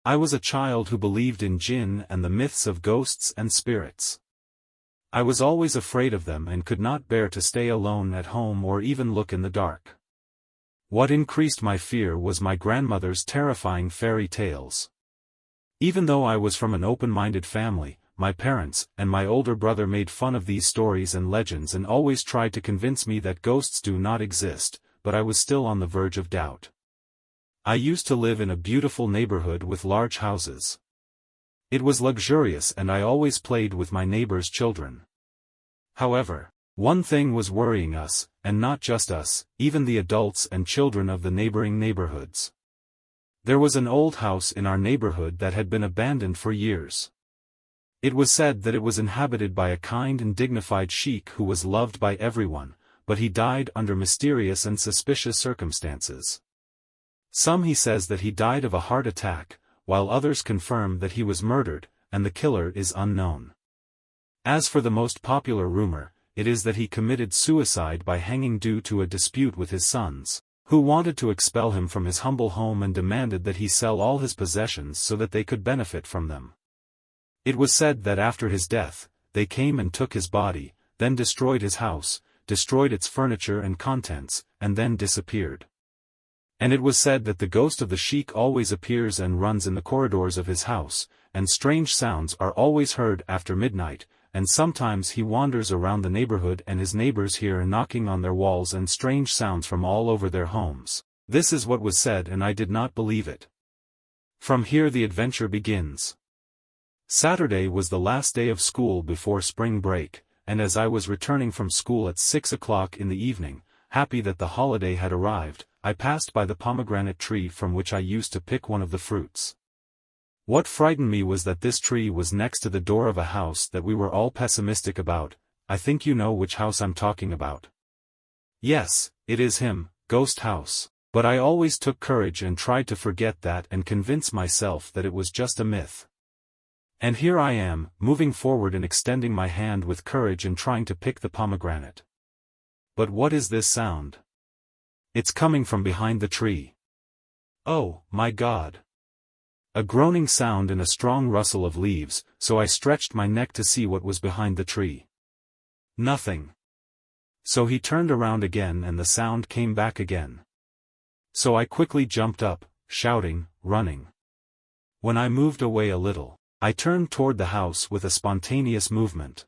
I was a child who believed in jinn and the myths of ghosts and spirits. I was always afraid of them and could not bear to stay alone at home or even look in the dark. What increased my fear was my grandmother's terrifying fairy tales. Even though I was from an open-minded family, my parents and my older brother made fun of these stories and legends and always tried to convince me that ghosts do not exist, but I was still on the verge of doubt. I used to live in a beautiful neighborhood with large houses. It was luxurious and I always played with my neighbors' children. However, one thing was worrying us, and not just us, even the adults and children of the neighboring neighborhoods. There was an old house in our neighborhood that had been abandoned for years. It was said that it was inhabited by a kind and dignified sheik who was loved by everyone, but he died under mysterious and suspicious circumstances. He says that he died of a heart attack, while others confirm that he was murdered, and the killer is unknown. As for the most popular rumor, it is that he committed suicide by hanging due to a dispute with his sons, who wanted to expel him from his humble home and demanded that he sell all his possessions so that they could benefit from them. It was said that after his death, they came and took his body, then destroyed his house, destroyed its furniture and contents, and then disappeared. And it was said that the ghost of the sheik always appears and runs in the corridors of his house, and strange sounds are always heard after midnight, and sometimes he wanders around the neighborhood and his neighbors hear knocking on their walls and strange sounds from all over their homes. This is what was said and I did not believe it. From here the adventure begins. Saturday was the last day of school before spring break, and as I was returning from school at 6 o'clock in the evening, happy that the holiday had arrived, I passed by the pomegranate tree from which I used to pick one of the fruits. What frightened me was that this tree was next to the door of a house that we were all pessimistic about. I think you know which house I'm talking about. Yes, it is him, ghost house, but I always took courage and tried to forget that and convince myself that it was just a myth. And here I am, moving forward and extending my hand with courage and trying to pick the pomegranate. But what is this sound? It's coming from behind the tree. Oh, my God! A groaning sound and a strong rustle of leaves, so I stretched my neck to see what was behind the tree. Nothing. So he turned around again and the sound came back again. So I quickly jumped up, shouting, running. When I moved away a little, I turned toward the house with a spontaneous movement.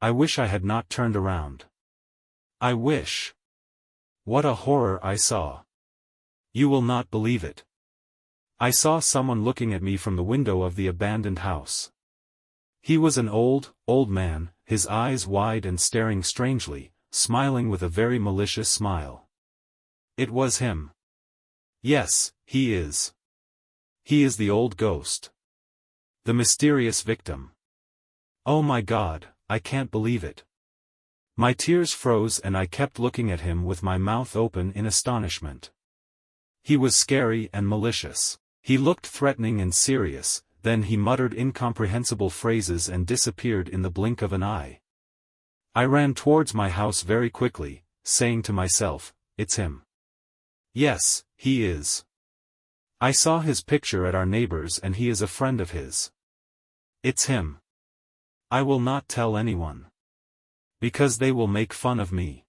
I wish I had not turned around. I wish. What a horror I saw. You will not believe it. I saw someone looking at me from the window of the abandoned house. He was an old man, his eyes wide and staring strangely, smiling with a very malicious smile. It was him. Yes, he is. He is the old ghost. The mysterious victim. Oh my God, I can't believe it. My tears froze and I kept looking at him with my mouth open in astonishment. He was scary and malicious. He looked threatening and serious, then he muttered incomprehensible phrases and disappeared in the blink of an eye. I ran towards my house very quickly, saying to myself, it's him. Yes, he is. I saw his picture at our neighbor's and he is a friend of his. It's him. I will not tell anyone. Because they will make fun of me.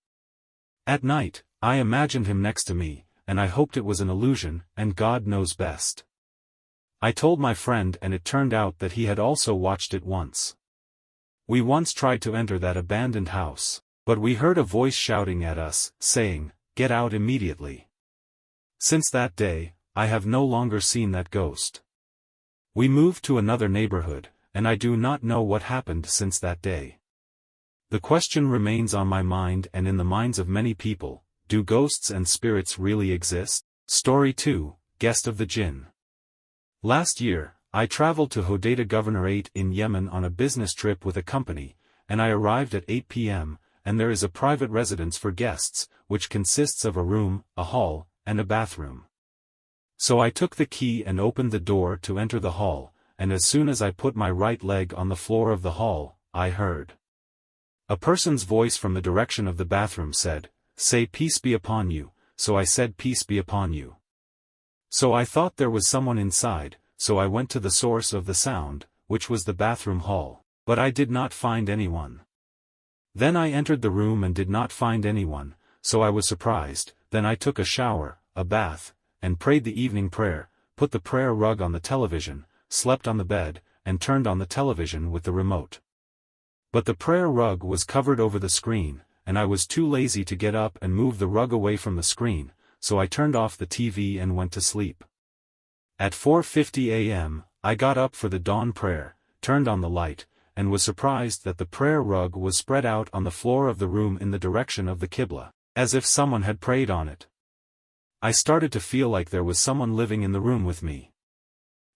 At night, I imagined him next to me, and I hoped it was an illusion, and God knows best. I told my friend and it turned out that he had also watched it once. We once tried to enter that abandoned house, but we heard a voice shouting at us, saying, "Get out immediately." Since that day, I have no longer seen that ghost. We moved to another neighborhood, and I do not know what happened since that day. The question remains on my mind and in the minds of many people, do ghosts and spirits really exist? Story 2, Guest of the Jinn. Last year, I traveled to Hodeidah Governorate in Yemen on a business trip with a company, and I arrived at 8 p.m., and there is a private residence for guests, which consists of a room, a hall, and a bathroom. So I took the key and opened the door to enter the hall, and as soon as I put my right leg on the floor of the hall, I heard a person's voice from the direction of the bathroom said, "Say peace be upon you," so I said peace be upon you. So I thought there was someone inside, so I went to the source of the sound, which was the bathroom hall. But I did not find anyone. Then I entered the room and did not find anyone, so I was surprised. Then I took a shower, a bath, and prayed the evening prayer, put the prayer rug on the television, slept on the bed, and turned on the television with the remote. But the prayer rug was covered over the screen, and I was too lazy to get up and move the rug away from the screen, so I turned off the TV and went to sleep. At 4:50 a.m., I got up for the dawn prayer, turned on the light, and was surprised that the prayer rug was spread out on the floor of the room in the direction of the Qibla, as if someone had prayed on it. I started to feel like there was someone living in the room with me.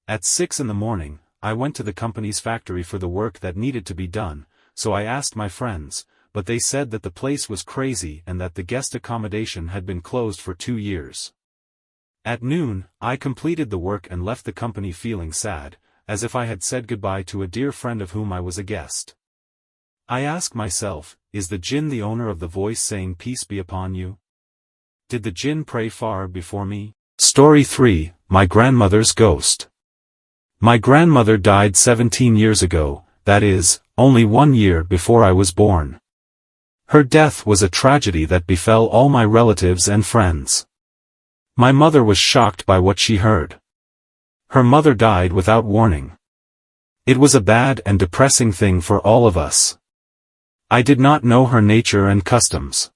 At 6 in the morning, I went to the company's factory for the work that needed to be done, so I asked my friends, but they said that the place was crazy and that the guest accommodation had been closed for 2 years. At noon, I completed the work and left the company feeling sad, as if I had said goodbye to a dear friend of whom I was a guest. I ask myself, is the jinn the owner of the voice saying peace be upon you? Did the jinn pray far before me? Story 3, My Grandmother's Ghost. My grandmother died 17 years ago, that is, only 1 year before I was born. Her death was a tragedy that befell all my relatives and friends. My mother was shocked by what she heard. Her mother died without warning. It was a bad and depressing thing for all of us. I did not know her nature and customs.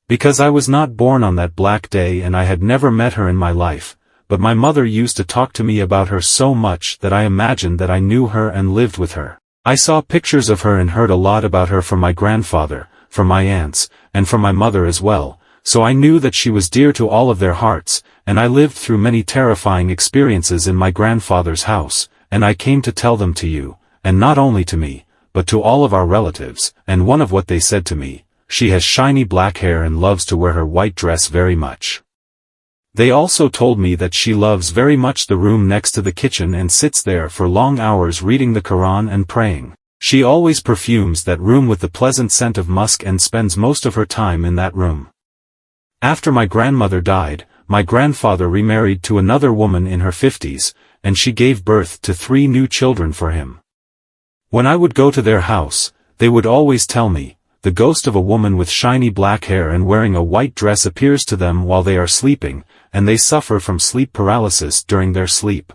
Because I was not born on that black day and I had never met her in my life, but my mother used to talk to me about her so much that I imagined that I knew her and lived with her. I saw pictures of her and heard a lot about her from my grandfather, from my aunts, and from my mother as well, so I knew that she was dear to all of their hearts, and I lived through many terrifying experiences in my grandfather's house, and I came to tell them to you, and not only to me, but to all of our relatives, and one of what they said to me, she has shiny black hair and loves to wear her white dress very much. They also told me that she loves very much the room next to the kitchen and sits there for long hours reading the Quran and praying. She always perfumes that room with the pleasant scent of musk and spends most of her time in that room. After my grandmother died, my grandfather remarried to another woman in her 50s, and she gave birth to 3 new children for him. When I would go to their house, they would always tell me, the ghost of a woman with shiny black hair and wearing a white dress appears to them while they are sleeping, and they suffer from sleep paralysis during their sleep.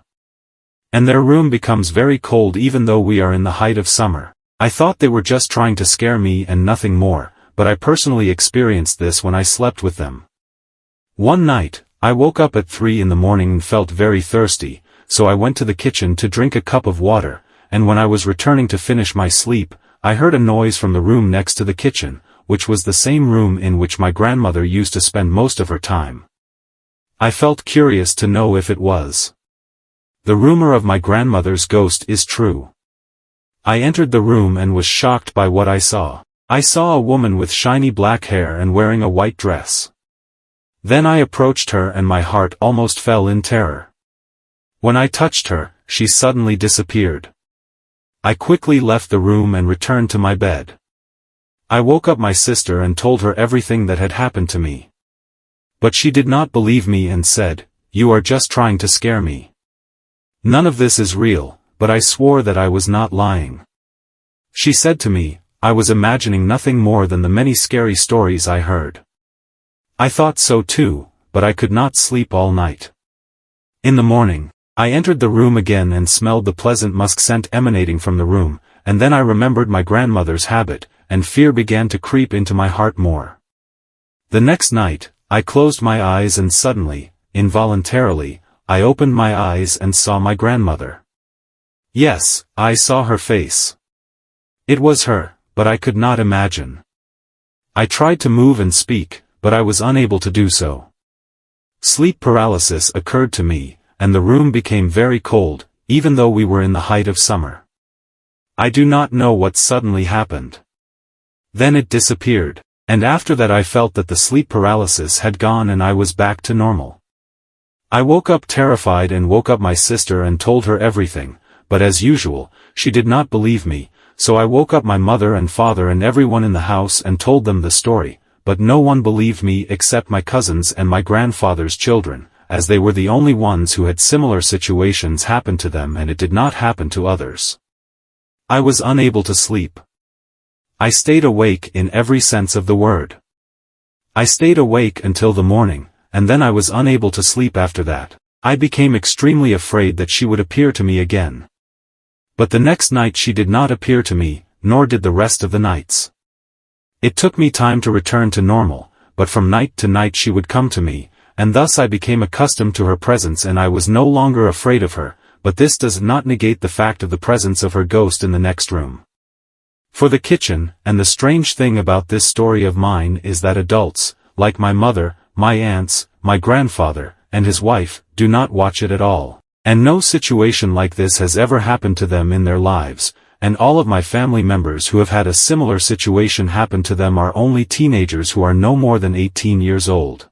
And their room becomes very cold even though we are in the height of summer. I thought they were just trying to scare me and nothing more, but I personally experienced this when I slept with them. One night, I woke up at 3 in the morning and felt very thirsty, so I went to the kitchen to drink a cup of water, and when I was returning to finish my sleep, I heard a noise from the room next to the kitchen, which was the same room in which my grandmother used to spend most of her time. I felt curious to know if it was. The rumor of my grandmother's ghost is true. I entered the room and was shocked by what I saw. I saw a woman with shiny black hair and wearing a white dress. Then I approached her and my heart almost fell in terror. When I touched her, she suddenly disappeared. I quickly left the room and returned to my bed. I woke up my sister and told her everything that had happened to me. But she did not believe me and said, "You are just trying to scare me. None of this is real," but I swore that I was not lying. She said to me, I was imagining nothing more than the many scary stories I heard. I thought so too, but I could not sleep all night. In the morning, I entered the room again and smelled the pleasant musk scent emanating from the room, and then I remembered my grandmother's habit, and fear began to creep into my heart more. The next night, I closed my eyes and suddenly, involuntarily, I opened my eyes and saw my grandmother. Yes, I saw her face. It was her, but I could not imagine. I tried to move and speak, but I was unable to do so. Sleep paralysis occurred to me, and the room became very cold, even though we were in the height of summer. I do not know what suddenly happened. Then it disappeared, and after that I felt that the sleep paralysis had gone and I was back to normal. I woke up terrified and woke up my sister and told her everything, but as usual, she did not believe me, so I woke up my mother and father and everyone in the house and told them the story, but no one believed me except my cousins and my grandfather's children, as they were the only ones who had similar situations happen to them and it did not happen to others. I was unable to sleep. I stayed awake in every sense of the word. I stayed awake until the morning, and then I was unable to sleep after that. I became extremely afraid that she would appear to me again. But the next night she did not appear to me, nor did the rest of the nights. It took me time to return to normal, but from night to night she would come to me, and thus I became accustomed to her presence and I was no longer afraid of her, but this does not negate the fact of the presence of her ghost in the next room. For the kitchen, and the strange thing about this story of mine is that adults, like my mother, my aunts, my grandfather, and his wife, do not watch it at all. And no situation like this has ever happened to them in their lives, and all of my family members who have had a similar situation happen to them are only teenagers who are no more than 18 years old.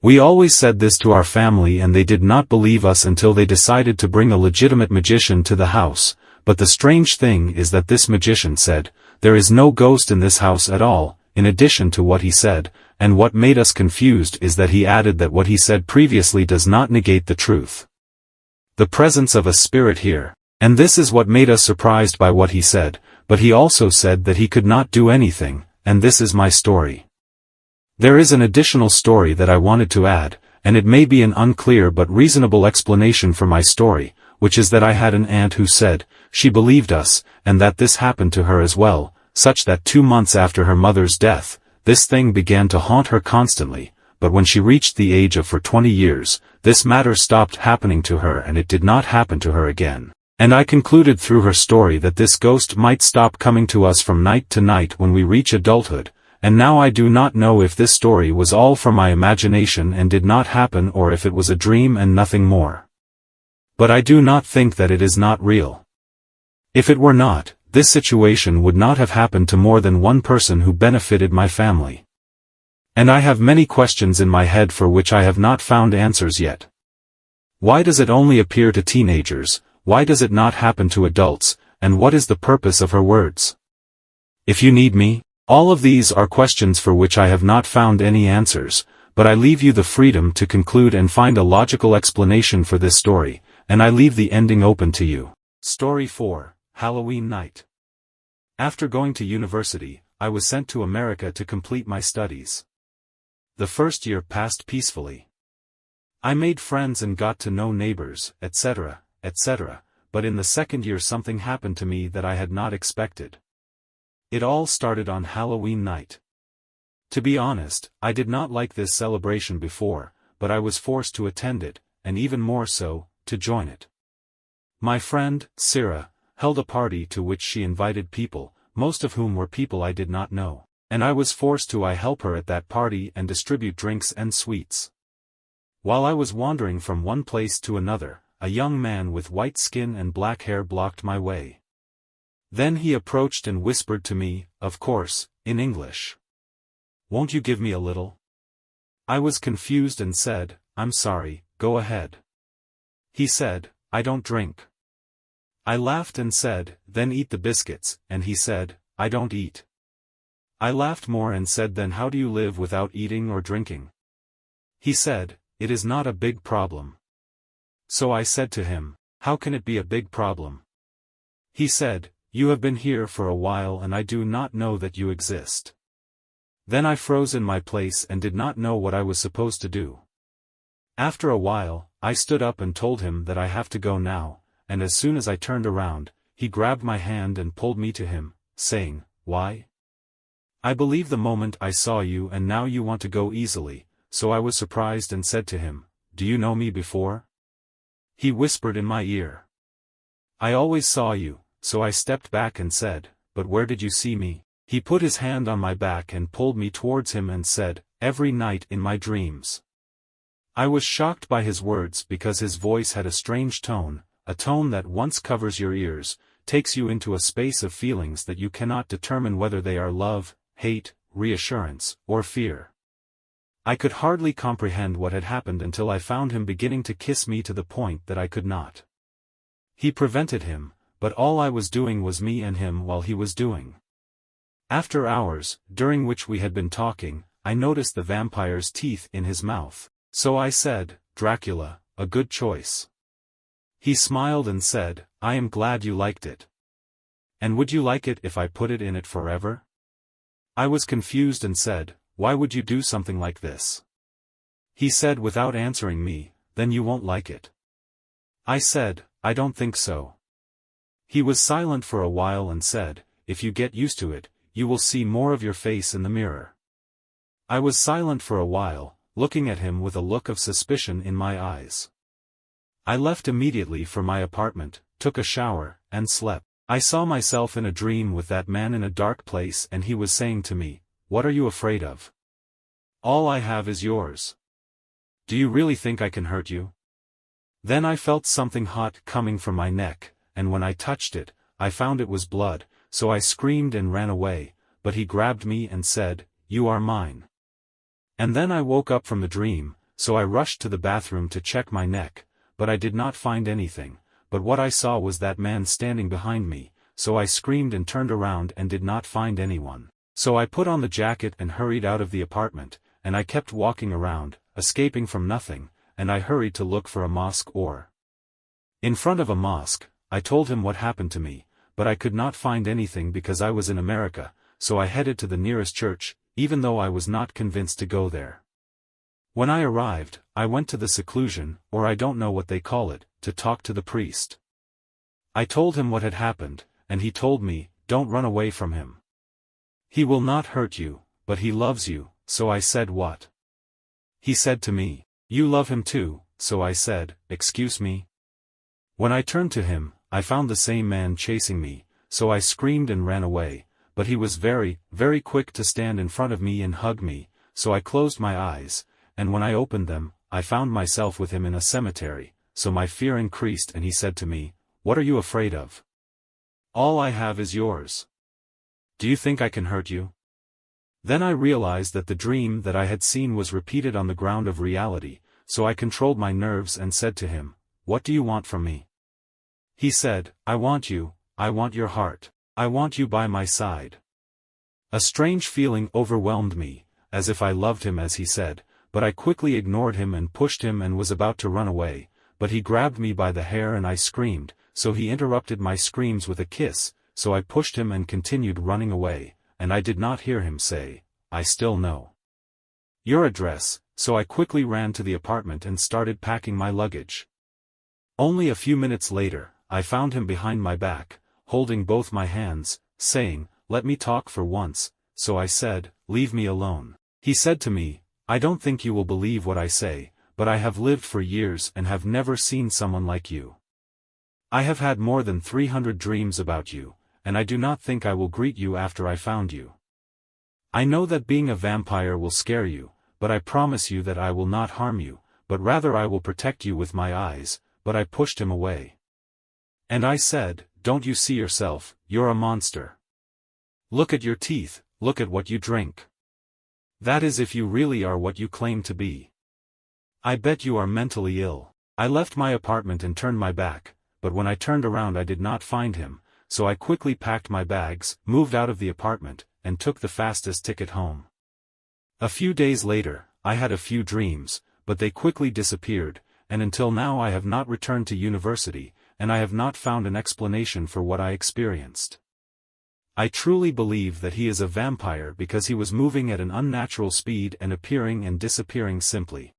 We always said this to our family and they did not believe us until they decided to bring a legitimate magician to the house, but the strange thing is that this magician said, "There is no ghost in this house at all," in addition to what he said, and what made us confused is that he added that what he said previously does not negate the truth. The presence of a spirit here. And this is what made us surprised by what he said, but he also said that he could not do anything, and this is my story. There is an additional story that I wanted to add, and it may be an unclear but reasonable explanation for my story, which is that I had an aunt who said, she believed us, and that this happened to her as well, such that 2 months after her mother's death, this thing began to haunt her constantly, but when she reached the age of 20 years, this matter stopped happening to her and it did not happen to her again. And I concluded through her story that this ghost might stop coming to us from night to night when we reach adulthood, and now I do not know if this story was all from my imagination and did not happen or if it was a dream and nothing more. But I do not think that it is not real. If it were not, this situation would not have happened to more than one person who benefited my family. And I have many questions in my head for which I have not found answers yet. Why does it only appear to teenagers? Why does it not happen to adults, and what is the purpose of her words? If you need me, all of these are questions for which I have not found any answers, but I leave you the freedom to conclude and find a logical explanation for this story, and I leave the ending open to you. Story 4, Halloween Night. After going to university, I was sent to America to complete my studies. The first year passed peacefully. I made friends and got to know neighbors, etc., etc., but in the second year something happened to me that I had not expected. It all started on Halloween night. To be honest, I did not like this celebration before, but I was forced to attend it, and even more so, to join it. My friend, Sarah, held a party to which she invited people, most of whom were people I did not know, and I was forced to help her at that party and distribute drinks and sweets. While I was wandering from one place to another, a young man with white skin and black hair blocked my way. Then he approached and whispered to me, of course, in English. "Won't you give me a little?" I was confused and said, "I'm sorry, go ahead." He said, "I don't drink." I laughed and said, "Then eat the biscuits," and he said, "I don't eat." I laughed more and said, "Then how do you live without eating or drinking?" He said, "It is not a big problem." So I said to him, "How can it be a big problem?" He said, "You have been here for a while and I do not know that you exist." Then I froze in my place and did not know what I was supposed to do. After a while, I stood up and told him that I have to go now, and as soon as I turned around, he grabbed my hand and pulled me to him, saying, "Why? I believe the moment I saw you and now you want to go easily," so I was surprised and said to him, "Do you know me before?" He whispered in my ear, "I always saw you," so I stepped back and said, "But where did you see me?" He put his hand on my back and pulled me towards him and said, "Every night in my dreams." I was shocked by his words because his voice had a strange tone, a tone that once covers your ears, takes you into a space of feelings that you cannot determine whether they are love, hate, reassurance, or fear. I could hardly comprehend what had happened until I found him beginning to kiss me to the point that I could not. He prevented him, but all I was doing was me and him while he was doing. After hours, during which we had been talking, I noticed the vampire's teeth in his mouth. So I said, Dracula, a good choice." He smiled and said, "I am glad you liked it. And would you like it if I put it in it forever?" I was confused and said, "Why would you do something like this?" He said without answering me, "Then you won't like it." I said, "I don't think so." He was silent for a while and said, "If you get used to it, you will see more of your face in the mirror." I was silent for a while, looking at him with a look of suspicion in my eyes. I left immediately for my apartment, took a shower, and slept. I saw myself in a dream with that man in a dark place, and he was saying to me, "What are you afraid of? All I have is yours. Do you really think I can hurt you?" Then I felt something hot coming from my neck, and when I touched it, I found it was blood, so I screamed and ran away, but he grabbed me and said, "You are mine." And then I woke up from the dream, so I rushed to the bathroom to check my neck, but I did not find anything, but what I saw was that man standing behind me, so I screamed and turned around and did not find anyone. So I put on the jacket and hurried out of the apartment, and I kept walking around, escaping from nothing, and I hurried to look for a mosque or. In front of a mosque, I told him what happened to me, but I could not find anything because I was in America, so I headed to the nearest church, even though I was not convinced to go there. When I arrived, I went to the seclusion, or I don't know what they call it, to talk to the priest. I told him what had happened, and he told me, "Don't run away from him. He will not hurt you, but he loves you." So I said, "What?" He said to me, "You love him too," so I said, "Excuse me?" When I turned to him, I found the same man chasing me, so I screamed and ran away, but he was very, very quick to stand in front of me and hug me, so I closed my eyes, and when I opened them, I found myself with him in a cemetery, so my fear increased and he said to me, "What are you afraid of? All I have is yours. Do you think I can hurt you?" Then I realized that the dream that I had seen was repeated on the ground of reality, so I controlled my nerves and said to him, "What do you want from me?" He said, "I want you, I want your heart, I want you by my side." A strange feeling overwhelmed me, as if I loved him as he said, but I quickly ignored him and pushed him and was about to run away, but he grabbed me by the hair and I screamed, so he interrupted my screams with a kiss, so I pushed him and continued running away, and I did not hear him say, "I still know your address," so I quickly ran to the apartment and started packing my luggage. Only a few minutes later, I found him behind my back, holding both my hands, saying, "Let me talk for once," so I said, "Leave me alone." He said to me, "I don't think you will believe what I say, but I have lived for years and have never seen someone like you. I have had more than 300 dreams about you, and I do not think I will greet you after I found you. I know that being a vampire will scare you, but I promise you that I will not harm you, but rather I will protect you with my eyes," but I pushed him away. And I said, "Don't you see yourself, you're a monster. Look at your teeth, look at what you drink. That is if you really are what you claim to be. I bet you are mentally ill." I left my apartment and turned my back, but when I turned around I did not find him, so I quickly packed my bags, moved out of the apartment, and took the fastest ticket home. A few days later, I had a few dreams, but they quickly disappeared, and until now I have not returned to university, and I have not found an explanation for what I experienced. I truly believe that he is a vampire because he was moving at an unnatural speed and appearing and disappearing simply.